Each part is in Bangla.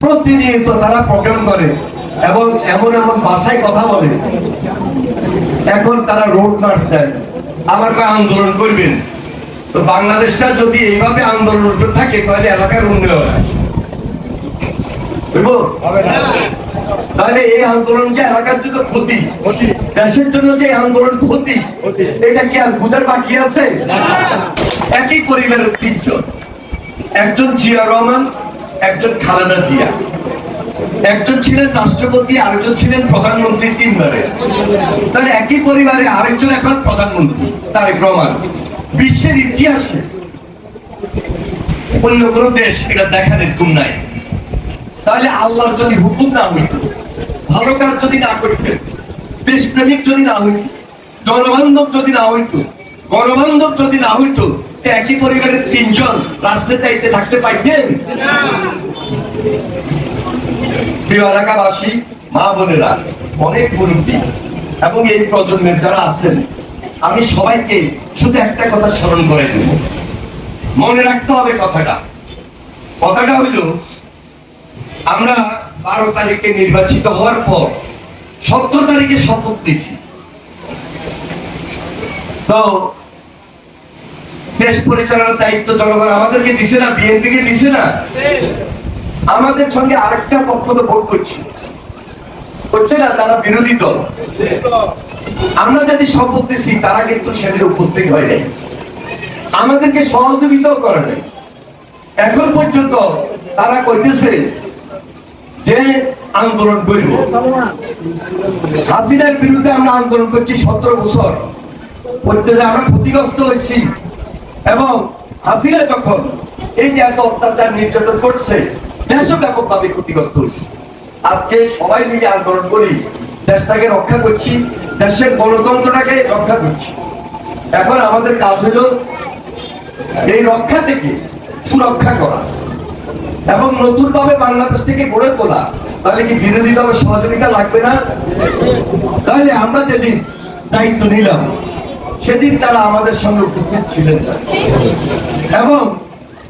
প্রতিনিয়ত তারা প্রোগ্রাম করে এবং এমন এমন ভাষায় কথা বলে। এখন তারা রোড মার্চ দেয়, আমার আন্দোলন করবেন। তো বাংলাদেশটা যদি এইভাবে আন্দোলন করতে থাকে তাহলে এলাকার উন্নয়ন তাহলে এই আন্দোলন যে এলাকার জন্য ক্ষতি, দেশের জন্য যে আন্দোলন ক্ষতি, এটা কি আর বুঝার বাকি আছে? একই পরিবারের তিনজন, একজন জিয়া রহমান, একজন খালেদা জিয়া, একজন ছিলেন রাষ্ট্রপতি, আরেকজন ছিলেন প্রধানমন্ত্রী তিনবারে। তাহলে একই পরিবারে আরেকজন এখন প্রধানমন্ত্রী তারেক রহমান। বিশ্বের ইতিহাসে অন্য কোন দেশ এটা দেখার এরকম নাই। তাহলে আল্লাহর যদি হুকুম না হইত, ভালো কাজ যদি না করতেন, দেশপ্রেমিক যদি না হইত, জনবান্ধব যদি না হইত, গণবান্ধব যদি না হইত, একই পরিবারের তিনজন রাষ্ট্রের দায়িত্বে থাকতে পাইতেন? প্রিয় এলাকাবাসী, মা বোনেরা, অনেক মুরব্বী এবং এই প্রজন্মের যারা আছেন, আমি সবাইকে শুধু একটা কথা স্মরণ করে দেব, মনে রাখতে হবে কথাটা হইল, আমরা 12 তারিখে নির্বাচিত হওয়ার পর 17 তারিখে শপথ দিয়েছি। তো দেশ পরিচালনার দায়িত্ব জনগণ আমাদেরকে দিছে না, বিএনপিকে দিছে না? আমাদের সঙ্গে আরেকটা পক্ষ তো ভোট করছে না, তারা বিরোধী দল। আমরা যদি শপথ দিছি, তারা কিন্তু সেদিন উপস্থিত হয় নাই, আমাদেরকে সহযোগিতাও করে নাই। এখন পর্যন্ত তারা কইতেছে যে আন্দোলন করব। হাসিনার বিরুদ্ধে আমরা আন্দোলন করছি 17 বছর, করতে যে আমরা ক্ষতিগ্রস্ত হয়েছি। এবং হাসিনা যখন এই যে এত অত্যাচার নির্যাতন করছে, দেশব্যাপকভাবে ক্ষতিগ্রস্ত হয়েছে। আজকে সবাই মিলে আন্দোলন করি, দেশটাকে রক্ষা করছি, দেশের গণতন্ত্রটাকে রক্ষা করছি। এখন আমাদের কাজ হলো এই রক্ষা থেকে সুরক্ষা করা এবং নতুন ভাবে বাংলাদেশ থেকে গড়ে তোলা। তাহলে কি বিরোধী দলের সহযোগিতা লাগবে না? তাহলে আমরা যেদিন দায়িত্ব নিলাম, সেদিন তারা আমাদের সঙ্গে উপস্থিত ছিলেন না। এবং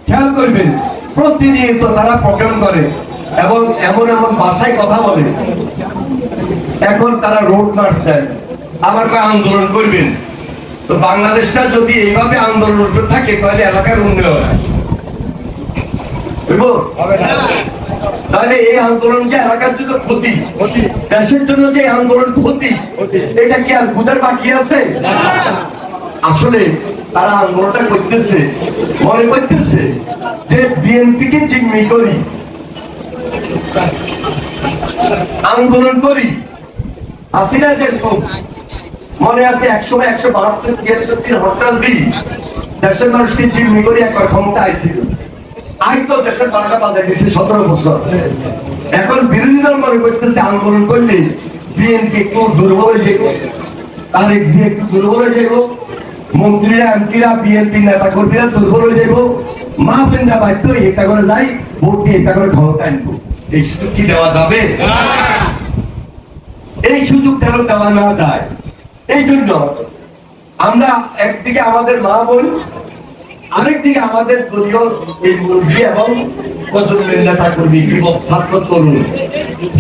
খেয়াল করবেন, প্রতিনিয়ত তারা প্রোগ্রাম করে এবং এমন এমন ভাষায় কথা বলে। এখন তারা রোড মার্চ দেয়, আমার আন্দোলন করবেন। তো বাংলাদেশটা যদি এইভাবে আন্দোলন করতে থাকে তাহলে এলাকার উন্নয়ন তাহলে এই আন্দোলন যে এলাকার জন্য ক্ষতি, দেশের জন্য যে আন্দোলন ক্ষতি, এটা কি আর বুঝার বাকি আছে? আসলে তারা আন্দোলনটা করতেছে, মনে করতেছে যে বিএনপিকে জিম্মি করি, আন্দোলন করি। হাসিনা যেরকম মনে আছে একসময় 172-73 দিন হরতাল দিই, দেশের মানুষকে জিম্মি করি, একবার ক্ষমতা আইছিল। আজ তো দেশের 12টা বাজায় দিচ্ছে 17 বছর। এখন বিরোধী দল মনে করতেছে আন্দোলন করলে বিএনপি একটু দুর্বল হয়ে যাবে, তারেক জিয়া একটু দুর্বল হয়ে যাবো, মন্ত্রীরা এমপিরা বিএনপি নেতা কর্মীরা দুর্বল হয়ে যাবো, মা বোনরা বাধ্য এটা করে যাই, ভোট দিয়ে এটা করে ক্ষমতা আনবো। এই সুযোগ কি দেওয়া যাবে? এই সুযোগ যেন দেওয়া না যায়। এই জন্য আমরা একদিকে আমাদের মা বোন, আরেকদিকে আমাদের দলীয় এই মুরব্বী এবং প্রজন্মের নেতা কর্মী, যুবক, ছাত্র, তরুণ,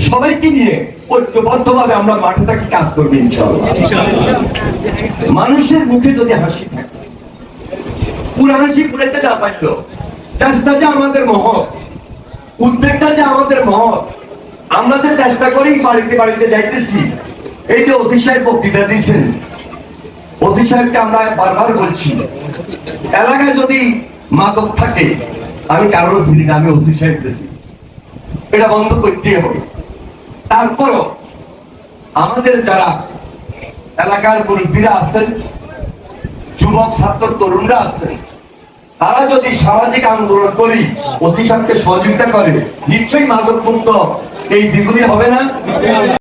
সবাইকে নিয়ে ঐক্যবদ্ধভাবে আমরা মাঠে থাকি, কাজ করবো ইনশাআল্লাহ। মানুষের মুখে যদি হাসি থাকে, পুরা হাসি পুরাইতে না পারলো, চেষ্টা যে আমাদের মহৎ, উদ্বেগটা যে আমাদের মহৎ, আমরা যে চেষ্টা করি বাড়িতে বাড়িতে যাইতেছি। এই যে ওসি সাহেব বক্তৃতা দিয়েছেন, ওসি সাহেবকে আমরা বারবার বলছি, এলাকায় যদি মাদক থাকে, আমি কারোর ছিলি না, আমি ওসি সাহেব দিয়েছি, এটা বন্ধ করতে হবে। তারপরও আমাদের যারা এলাকার মুরব্বীরা আছেন, যুবক, ছাত্র, তরুণরা আছেন, তারা যদি সামাজিক আন্দোলন করি, ওসি সাহেবকে সহযোগিতা করে, নিশ্চয়ই মাদক মুক্ত এই দ্বিগুণী হবে না।